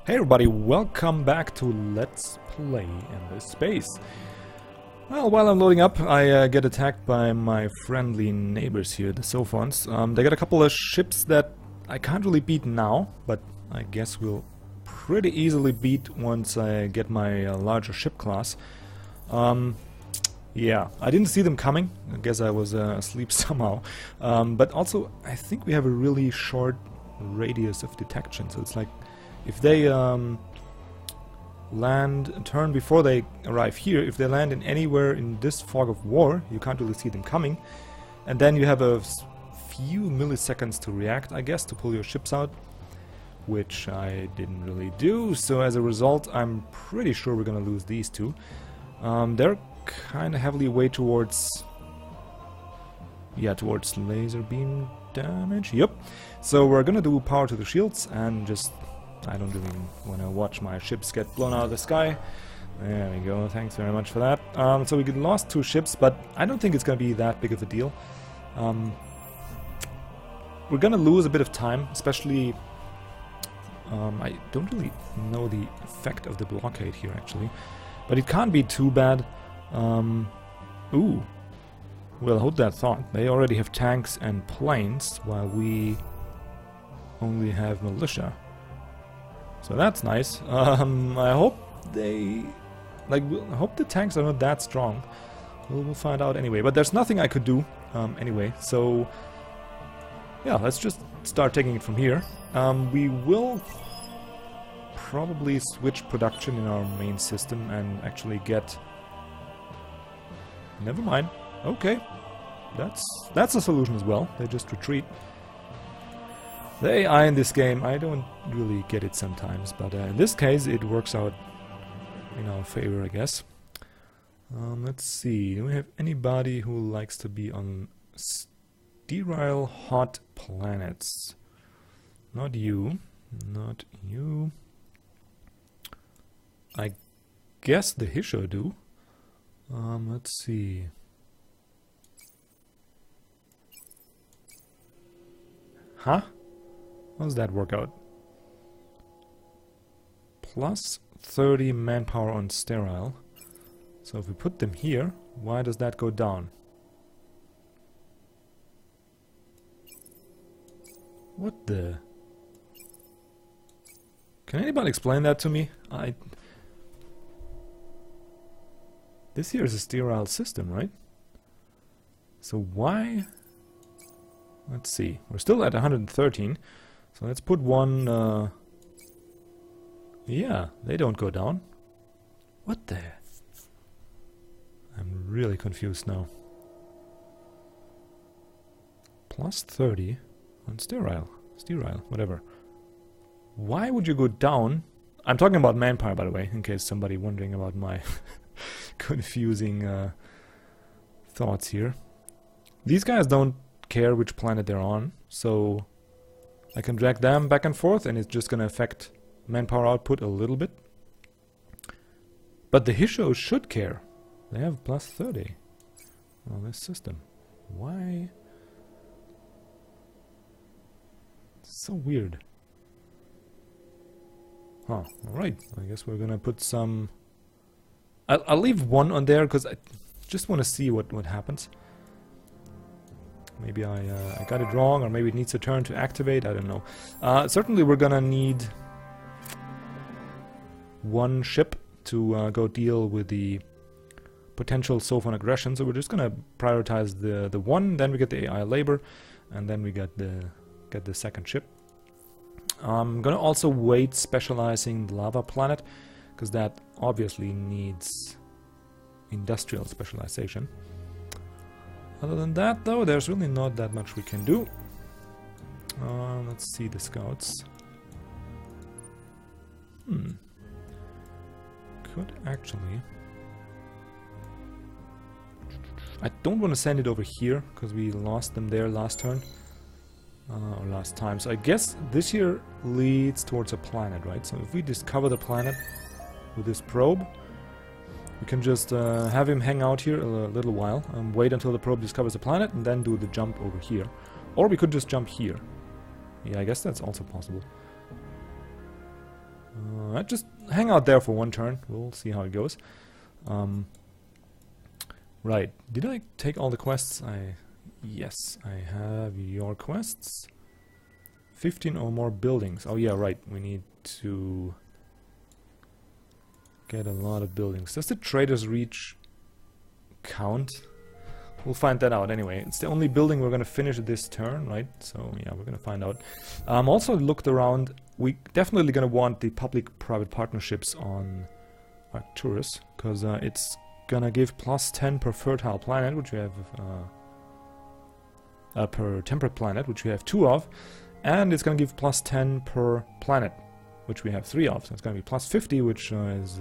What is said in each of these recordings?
Hey everybody, welcome back to Let's Play Endless Space. Well, while I'm loading up, I get attacked by my friendly neighbors here, the Sophons. They got a couple of ships that I can't really beat now, but I guess we'll pretty easily beat once I get my larger ship class. Yeah, I didn't see them coming. I guess I was asleep somehow. But also, I think we have a really short radius of detection, so it's like if they land, turn before they arrive here, if they land in anywhere in this fog of war, you can't really see them coming. And then you have a few milliseconds to react, I guess, to pull your ships out, which I didn't really do. So as a result, I'm pretty sure we're gonna lose these two. They're kind of heavily weighted towards... yeah, towards laser beam damage. Yep. So we're gonna do power to the shields and just... I don't really want to watch my ships get blown out of the sky. There we go, thanks very much for that. So we lost 2 ships, but I don't think it's going to be that big of a deal. We're going to lose a bit of time, especially... I don't really know the effect of the blockade here, actually. But it can't be too bad. Ooh. Well, hold that thought. They already have tanks and planes, while we only have militia. So that's nice. I hope they... I hope the tanks are not that strong. We'll find out anyway. But there's nothing I could do anyway. So, yeah, let's just start taking it from here. We will probably switch production in our main system and actually get... Never mind. Okay. That's a solution as well. They just retreat. The AI in this game, I don't really get it sometimes, but in this case it works out in our favor, I guess. Let's see, do we have anybody who likes to be on sterile hot planets? Not you, not you. I guess the Hisho do. Let's see. Huh? How does that work out? Plus 30 manpower on sterile. So if we put them here, why does that go down? What the? Can anybody explain that to me? This here is a sterile system, right? So why? Let's see. We're still at 113. So let's put one, yeah, they don't go down. What the? I'm really confused now. Plus 30 on sterile, whatever. Why would you go down? I'm talking about manpower, by the way, in case somebody wondering about my confusing thoughts here. These guys don't care which planet they're on, so... I can drag them back and forth and it's just gonna affect manpower output a little bit. But the Hisho should care. They have plus 30 on this system. Why? It's so weird. Huh, alright. I guess we're gonna put some... I'll leave one on there because I just want to see what happens. Maybe I got it wrong, or maybe it needs a turn to activate, I don't know. Certainly we're gonna need one ship to go deal with the potential Sophon aggression, so we're just gonna prioritize the one, then we get the AI labor, and then we get the second ship. I'm gonna also wait specializing the lava planet, because that obviously needs industrial specialization. Other than that, though, there's really not that much we can do. Let's see the scouts. Could actually... I don't want to send it over here, because we lost them there last turn. Or last time. So I guess this here leads towards a planet, right? So if we discover the planet with this probe... We can just have him hang out here a little while, wait until the probe discovers the planet, and then do the jump over here. Or we could just jump here. Yeah, I guess that's also possible. Just hang out there for one turn. We'll see how it goes. Right. Did I take all the quests? Yes, I have your quests. 15 or more buildings. Oh yeah, right. We need to get a lot of buildings. Does the Trader's Reach count? We'll find that out anyway. It's the only building we're going to finish this turn, right? So yeah, we're going to find out. Also looked around. We definitely going to want the public-private partnerships on Arcturus, because it's going to give +10 per fertile planet, which we have per temperate planet, which we have 2 of, and it's going to give +10 per planet, which we have 3 of. So it's going to be +50, which is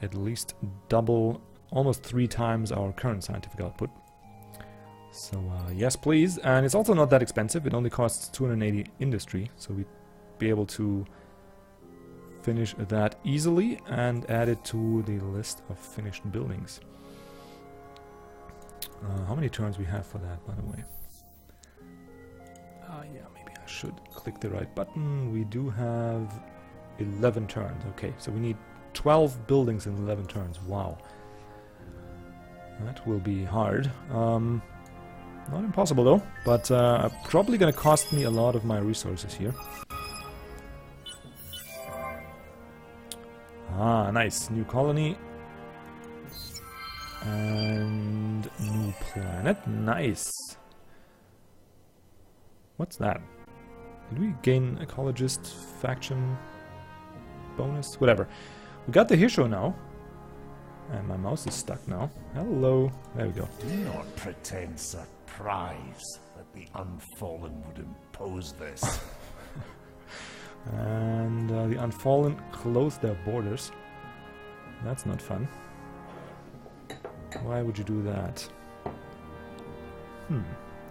at least double, almost 3 times our current scientific output. So yes, please. And it's also not that expensive. It only costs 280 industry, so we'd be able to finish that easily and add it to the list of finished buildings. How many turns we have for that, by the way? Yeah, maybe I should click the right button. We do have 11 turns. Okay, so we need 12 buildings in 11 turns. Wow. That will be hard. Not impossible though, but probably gonna cost me a lot of my resources here. Ah, nice. New colony. And new planet. Nice. What's that? Did we gain ecologist faction bonus? Whatever. We got the Hisho now. And my mouse is stuck now. Hello. There we go. Do not pretend surprise that the Unfallen would impose this. And the Unfallen closed their borders. That's not fun. Why would you do that?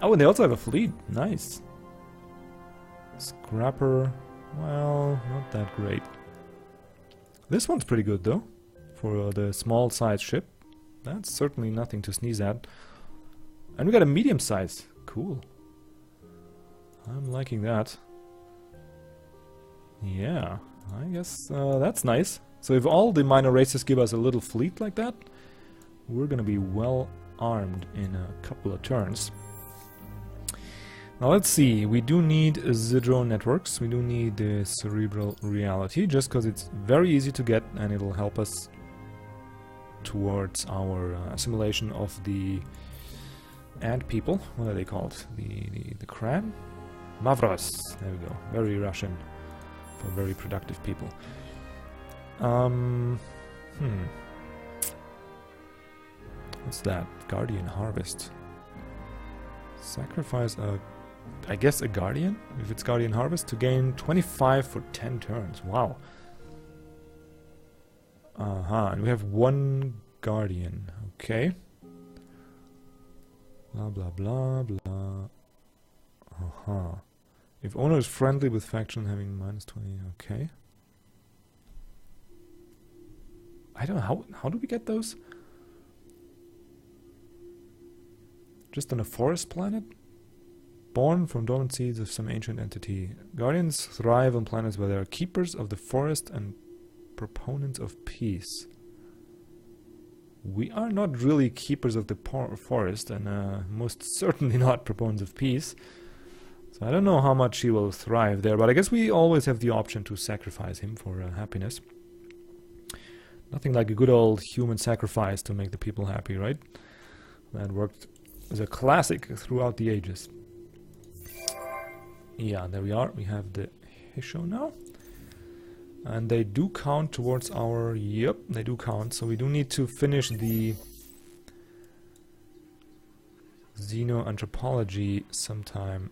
Oh, and they also have a fleet. Nice. Scrapper. Well, not that great. This one's pretty good though. For the small size ship. That's certainly nothing to sneeze at. And we got a medium size. Cool. I'm liking that. Yeah, I guess that's nice. So if all the minor races give us a little fleet like that, we're gonna be well armed in a couple of turns. Now let's see, we do need Zidro networks, we do need the cerebral reality, just because it's very easy to get and it'll help us towards our assimilation of the ant people. What are they called? The Kran? Mavros. There we go. Very Russian for very productive people. What's that? Guardian Harvest. Sacrifice a... I guess a Guardian? If it's Guardian Harvest, to gain 25 for 10 turns. Wow. And we have 1 Guardian. Okay. Blah, blah, blah, blah. If owner is friendly with faction having -20, okay. I don't know, how do we get those? Just on a forest planet? Born from dormant seeds of some ancient entity. Guardians thrive on planets where there are keepers of the forest and proponents of peace. We are not really keepers of the forest, and most certainly not proponents of peace. So I don't know how much he will thrive there, but I guess we always have the option to sacrifice him for happiness. Nothing like a good old human sacrifice to make the people happy, right? That worked as a classic throughout the ages. Yeah, there we are. We have the Hisho now. And they do count towards our... Yep, they do count. So we do need to finish the xenoanthropology sometime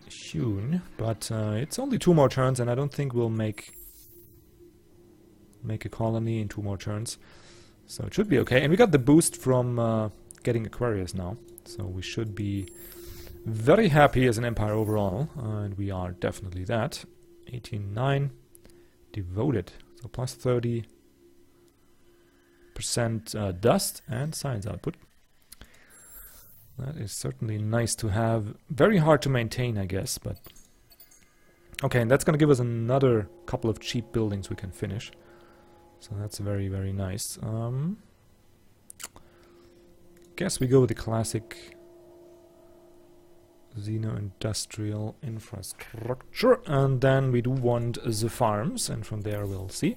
soon. But it's only 2 more turns, and I don't think we'll make a colony in 2 more turns. So it should be okay. And we got the boost from getting Aquarius now. So we should be very happy as an empire overall. And we are definitely that. 18.9. Devoted. So plus 30% dust and science output. That is certainly nice to have. Very hard to maintain, I guess, but Okay, and that's gonna give us another couple of cheap buildings we can finish. So that's very, very nice. Guess we go with the classic Xeno-industrial infrastructure, and then we do want the farms, and from there we'll see.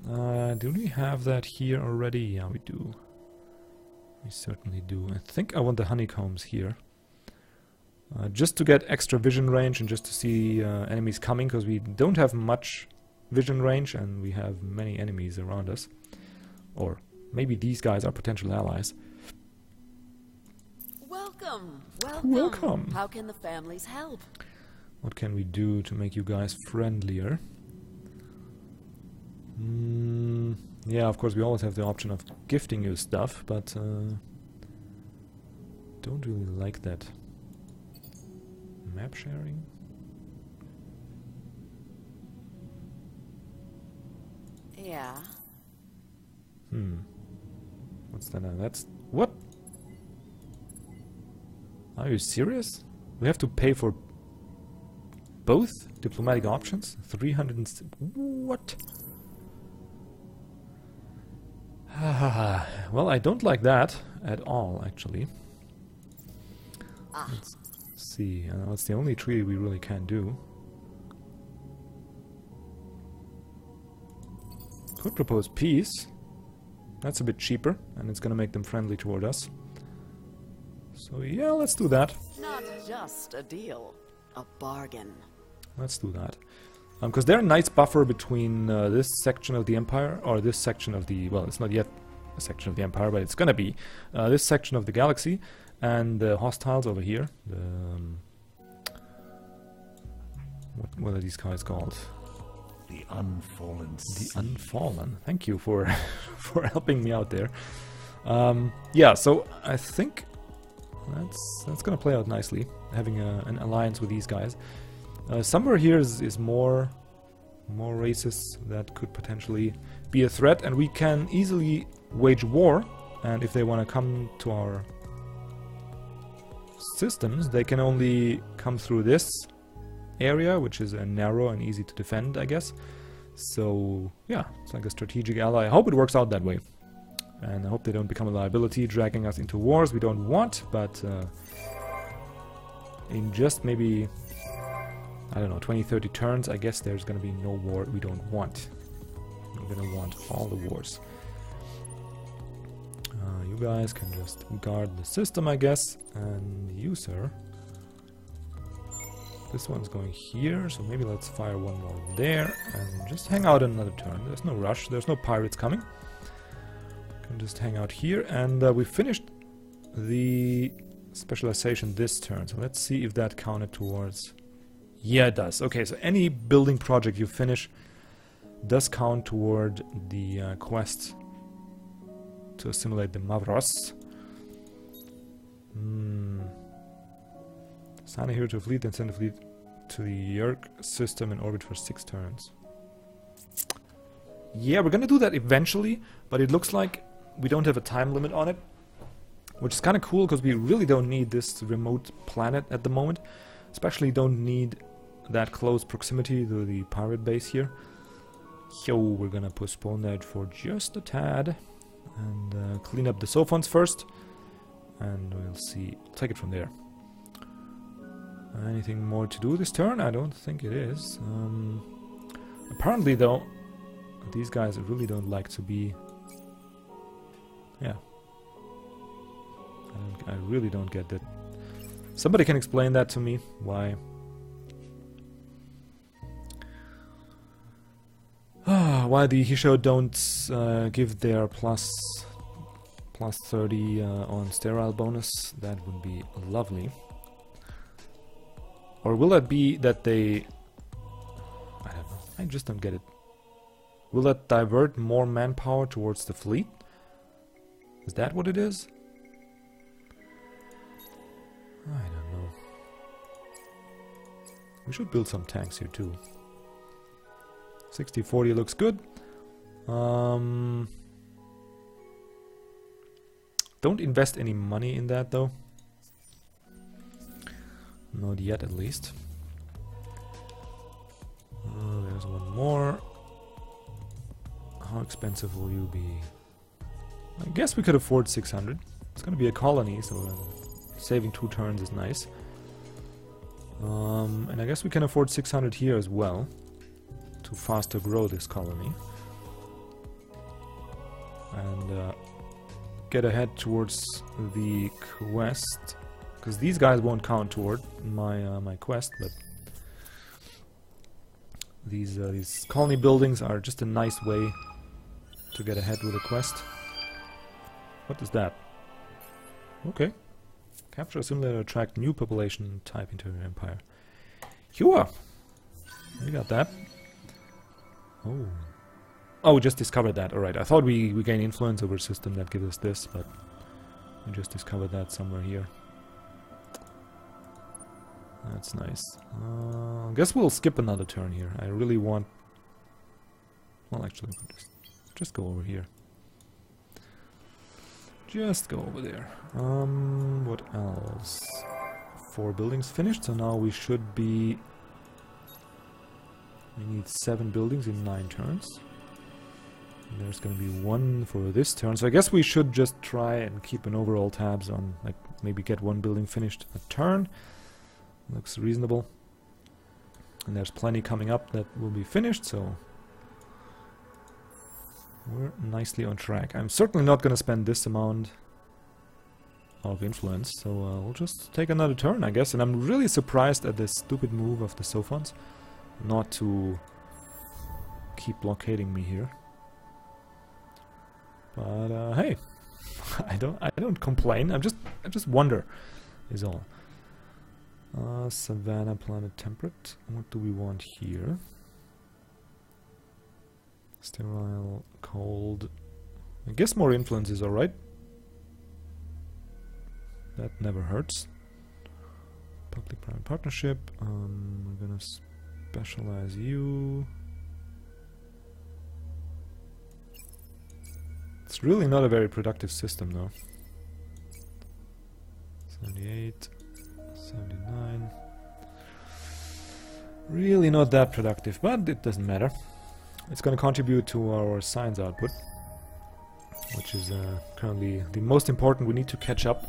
Do we have that here already? Yeah, we do. We certainly do. I think I want the honeycombs here. Just to get extra vision range and just to see enemies coming, because we don't have much vision range and we have many enemies around us. Or maybe these guys are potential allies. Welcome. Welcome. How can the families help? What can we do to make you guys friendlier? Yeah, of course we always have the option of gifting you stuff, but don't really like that. Map sharing? Yeah. What's that now? That's... What? Are you serious? We have to pay for both diplomatic options? 300 and... What? Well, I don't like that at all, actually. Let's see. That's the only treaty we really can do. Could propose peace. That's a bit cheaper, and it's gonna make them friendly toward us. So yeah, let's do that. Not just a deal, a bargain. Let's do that. Because they're a nice buffer between this section of the Empire, or this section of the... Well, it's not yet a section of the Empire, but it's gonna be this section of the galaxy, and the hostiles over here. The, what are these guys called? The Unfallen. The Unfallen. Thank you for for helping me out there. Yeah, so I think that's gonna play out nicely, having an alliance with these guys. Somewhere here is more races that could potentially be a threat, and we can easily wage war. And if they want to come to our systems, they can only come through this area, which is narrow and easy to defend, I guess. So yeah, it's like a strategic ally. I hope it works out that way, and I hope they don't become a liability, dragging us into wars we don't want. But in just maybe, I don't know, 20-30 turns, I guess there's gonna be no war we don't want. We're gonna want all the wars. You guys can just guard the system, I guess, and you, sir. This one's going here, so maybe let's fire one more there and just hang out another turn. There's no rush, there's no pirates coming. Can just hang out here, and we finished the specialization this turn, so let's see if that counted towards... Yeah, it does. Okay, so any building project you finish does count toward the quest to assimilate the Mavros. Assign a hero to a fleet, then send a fleet to the Yerk system in orbit for 6 turns. Yeah, we're gonna do that eventually, but it looks like we don't have a time limit on it, which is kind of cool because we really don't need this remote planet at the moment. Especially don't need that close proximity to the pirate base here. So we're gonna postpone that for just a tad and clean up the sophons first, and we'll see. Take it from there. Anything more to do this turn? I don't think it is. Apparently, though, these guys really don't like to be... Yeah. I really don't get that. Somebody can explain that to me. Why? Why the Hisho don't give their plus 30 on sterile bonus? That would be lovely. Or will that be that they... I don't know. I just don't get it. Will that divert more manpower towards the fleet? Is that what it is? I don't know. We should build some tanks here too. 60-40 looks good. Don't invest any money in that though. Not yet, at least. expensive will you be? I guess we could afford 600. It's gonna be a colony, so saving 2 turns is nice. And I guess we can afford 600 here as well to faster grow this colony. And get ahead towards the quest, because these guys won't count toward my my quest, but these colony buildings are just a nice way to get ahead with a quest. What is that? Okay. Capture a simulator to attract new population type into your empire. Hua! We got that. Oh. Oh, we just discovered that. Alright, I thought we gain influence over a system that gives us this, but we just discovered that somewhere here. That's nice. I guess we'll skip another turn here. I really want... Well, actually, just go over here. Just go over there. What else? 4 buildings finished, so now we should be... We need 7 buildings in 9 turns. And there's gonna be 1 for this turn, so I guess we should just try and keep an overall tabs on, like, maybe get 1 building finished a turn. Looks reasonable. And there's plenty coming up that will be finished, so... We're nicely on track. I'm certainly not gonna spend this amount of influence, so we'll just take another turn, I guess. And I'm really surprised at this stupid move of the Sophons not to keep blockading me here. But hey, I don't complain. I just wonder, is all. Savannah, planet temperate. What do we want here? Sterile, cold. I guess more influence is alright. That never hurts. Public-private partnership. We're gonna specialize you. It's really not a very productive system, though. 78, 79. Really not that productive, but it doesn't matter. It's going to contribute to our science output, which is currently the most important. We need to catch up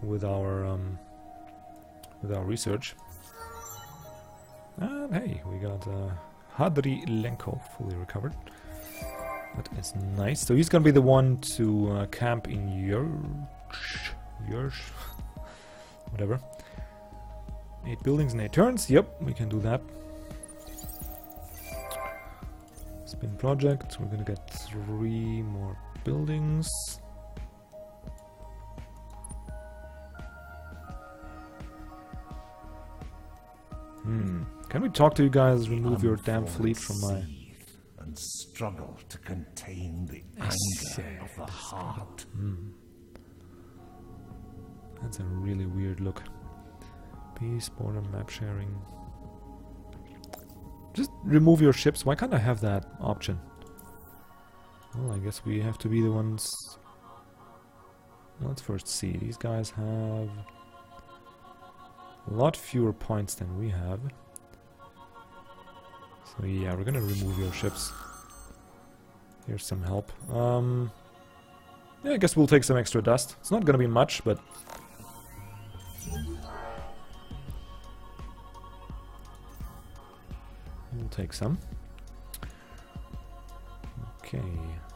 with our research. And hey, we got Hadri Lenko fully recovered. That is nice. So he's going to be the one to camp in Yersh, whatever. 8 buildings in 8 turns. Yep, we can do that. Spin project. We're gonna get 3 more buildings. Can we talk to you guys? Remove your damn fleet from my... And struggle to contain the anger of the heart. That's a really weird look. Peace, border, map sharing. Just remove your ships. Why can't I have that option? Well, I guess we have to be the ones... Let's first see. These guys have a lot fewer points than we have. So yeah, we're gonna remove your ships. Here's some help. Yeah, I guess we'll take some extra dust. It's not gonna be much, but... We'll take some. Okay,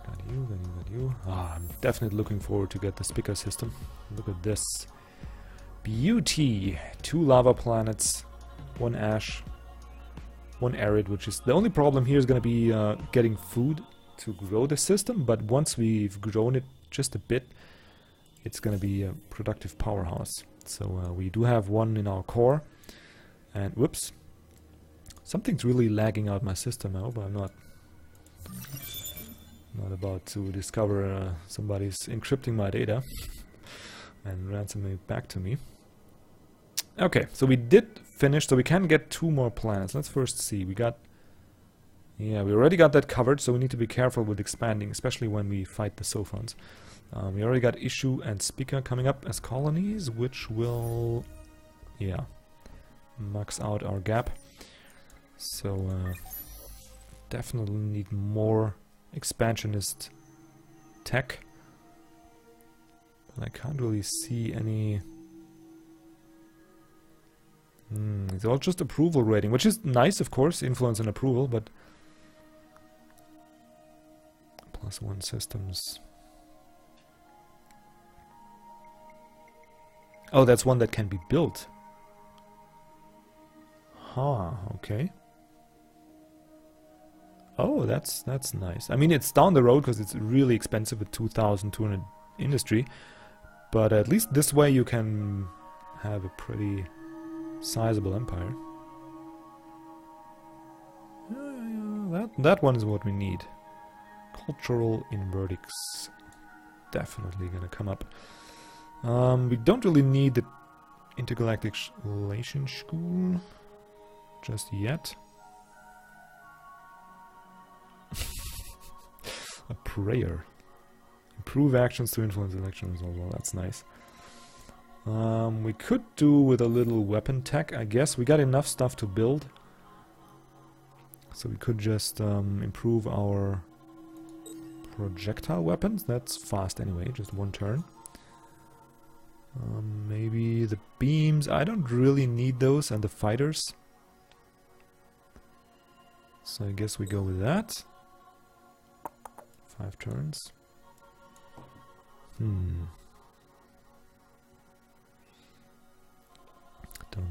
got you, got you. Ah, I'm definitely looking forward to get the Spica system. Look at this. Beauty! 2 lava planets, 1 ash, 1 arid, which is... The only problem here is going to be getting food to grow the system, but once we've grown it just a bit, it's going to be a productive powerhouse. So we do have 1 in our core, and whoops. Something's really lagging out my system. I hope I'm not about to discover somebody's encrypting my data and ransoming it back to me. Okay, so we did finish, so we can get 2 more planets. Let's first see. We got... Yeah, we already got that covered, so we need to be careful with expanding, especially when we fight the Sophons. We already got Issue and Spica coming up as colonies, which will... Yeah, max out our gap. So, definitely need more expansionist tech. I can't really see any... it's all just approval rating, which is nice, of course, influence and approval, but... +1 systems. Oh, that's one that can be built. Huh, okay. Oh, that's nice. I mean, it's down the road because it's really expensive with 2,200 industry, but at least this way you can have a pretty sizable empire. That one is what we need. Cultural invertics. Definitely gonna come up. We don't really need the intergalactic relation school just yet. A prayer. Improve actions to influence election results. Well, that's nice. We could do with a little weapon tech, I guess. We got enough stuff to build. So we could just improve our projectile weapons. That's fast anyway, just 1 turn. Maybe the beams. I don't really need those, and the fighters. So I guess we go with that. 5 turns. Don't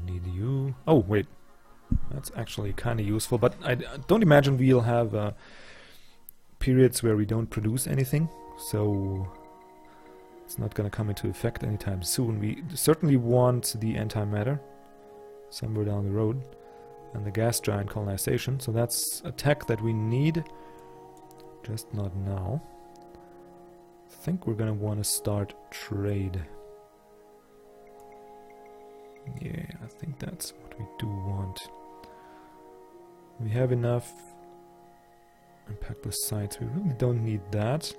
need you. Oh, wait. That's actually kind of useful, but I don't imagine we'll have periods where we don't produce anything, so it's not going to come into effect anytime soon. We certainly want the antimatter somewhere down the road, and the gas giant colonization, so that's a tech that we need, just not now. I think we're going to want to start trade. Yeah, I think that's what we do want. We have enough impactless sites. We really don't need that.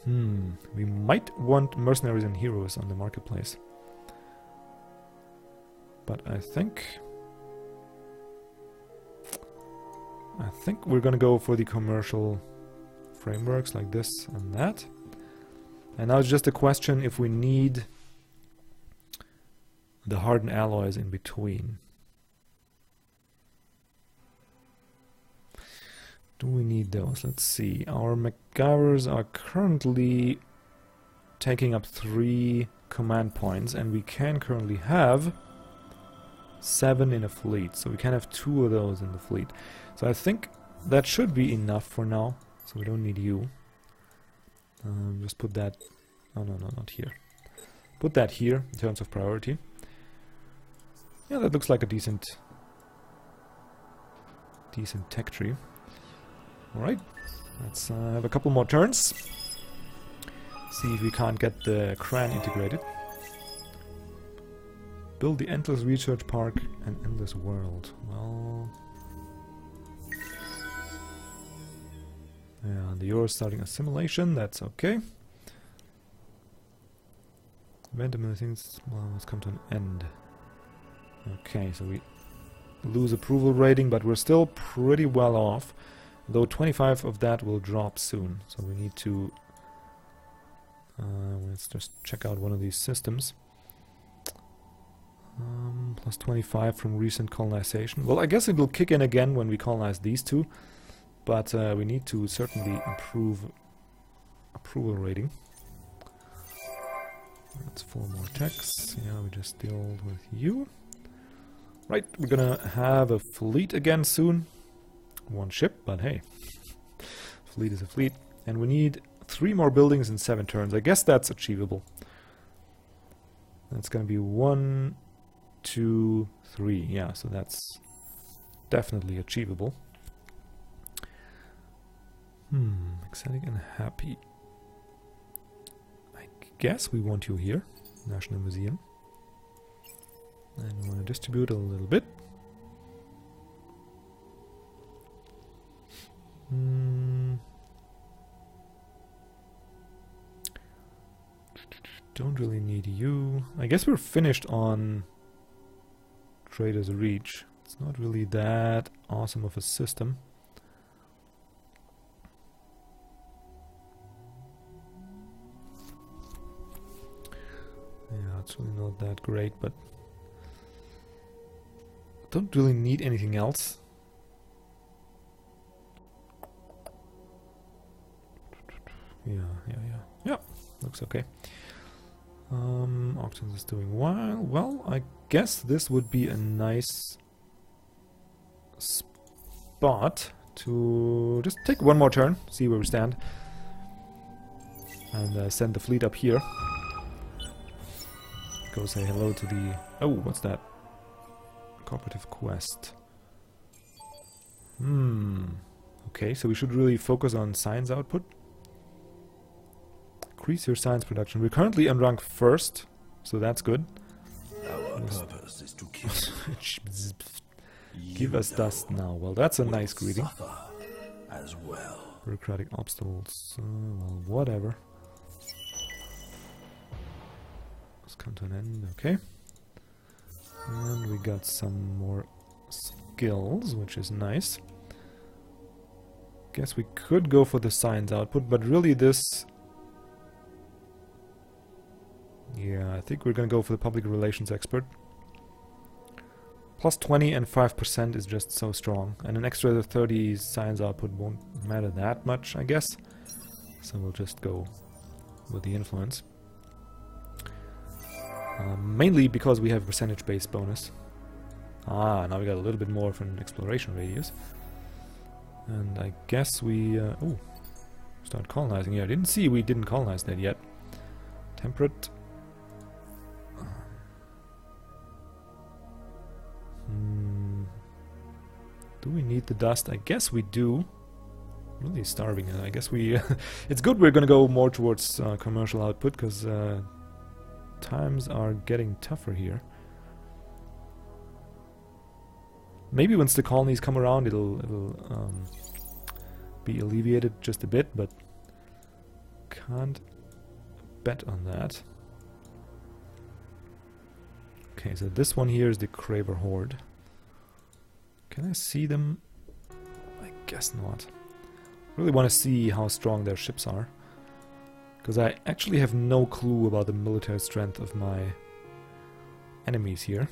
We might want mercenaries and heroes on the marketplace. But I think we're gonna go for the commercial frameworks like this and that. And now it's just a question if we need the hardened alloys in between. Do we need those? Let's see. Our MacGyvers are currently taking up 3 command points, and we can currently have 7 in a fleet. So we can have 2 of those in the fleet. So I think that should be enough for now. So we don't need you. Just put that... Oh, no, not here. Put that here in terms of priority. Yeah, that looks like a decent tech tree. Alright, let's have a couple more turns. See if we can't get the Cran integrated. Build the Endless Research Park and Endless World. Well... yeah, the Euro is starting assimilation, that's okay. Random things, well, let's come to an end. Okay, so we lose approval rating, but we're still pretty well off. Though 25 of that will drop soon, so we need to... let's just check out one of these systems. Plus 25 from recent colonization. Well, I guess it will kick in again when we colonize these 2, but we need to certainly improve approval rating. That's 4 more techs. Yeah, we just dealt with you. Right, we're gonna have a fleet again soon. 1 ship, but hey, fleet is a fleet. And we need 3 more buildings in 7 turns. I guess that's achievable. That's gonna be 1, 2, 3. Yeah, so that's definitely achievable. Ecstatic and happy. I guess we want you here, National Museum. And we want to distribute a little bit. Don't really need you. I guess we're finished on Trader's Reach. It's not really that awesome of a system. it's really not that great, but don't really need anything else. Yeah, looks okay. Auctions is doing well. I guess this would be a nice spot to just take one more turn, see where we stand, and send the fleet up here. Go say hello to the... Oh, what's that? Cooperative quest. Okay, so we should really focus on science output. Increase your science production. We're currently on rank 1st, so that's good. Our purpose is to kill. Give us dust now. Well, that's a nice greeting. As well. Bureaucratic obstacles. Well, whatever. Let's come to an end. Okay. And we got some more skills, which is nice. Guess we could go for the science output, but really this... Yeah, I think we're gonna go for the public relations expert. Plus 20 and 5% is just so strong. And an extra 30 science output won't matter that much, I guess. So we'll just go with the influence. Mainly because we have percentage-based bonus. Ah, now we got a little bit more of an exploration radius. And I guess we... oh, start colonizing here. I didn't see we didn't colonize that yet. Temperate... Do we need the dust? I guess we do. Really starving. I guess we... it's good we're gonna go more towards commercial output, because times are getting tougher here. Maybe once the colonies come around it'll be alleviated just a bit, but can't bet on that. Okay, so this one here is the Craver Horde. Can I see them? I guess not. Really want to see how strong their ships are, because I actually have no clue about the military strength of my enemies here.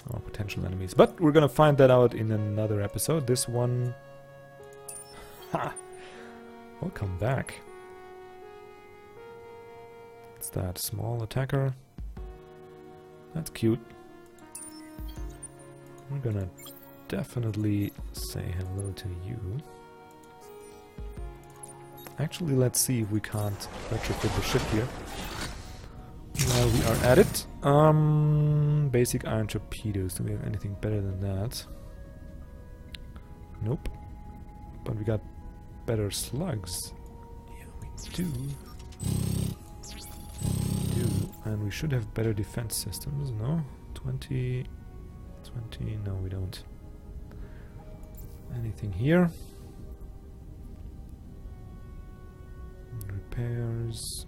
Or potential enemies. But we're gonna find that out in another episode. This one... Ha! Welcome back. What's that? Small attacker. That's cute. We're gonna definitely say hello to you. Actually, let's see if we can't retrofit the ship here. While we are at it. Basic iron torpedoes. Do we have anything better than that? Nope. But we got better slugs. Yeah, we do. And we should have better defense systems, no? 20... no, we don't. Anything here? Repairs...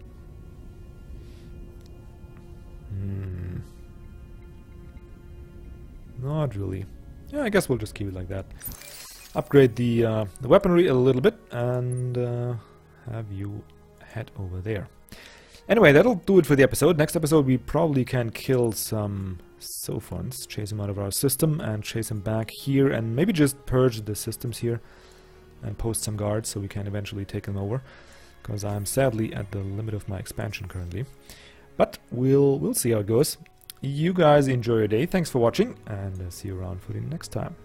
Not really. Yeah, I guess we'll just keep it like that. Upgrade the weaponry a little bit and have you head over there. Anyway, that'll do it for the episode. Next episode we probably can kill some Sophons, chase him out of our system and chase him back here, and maybe just purge the systems here and post some guards so we can eventually take them over, because I'm sadly at the limit of my expansion currently. But we'll see how it goes. You guys enjoy your day. Thanks for watching, and see you around for the next time.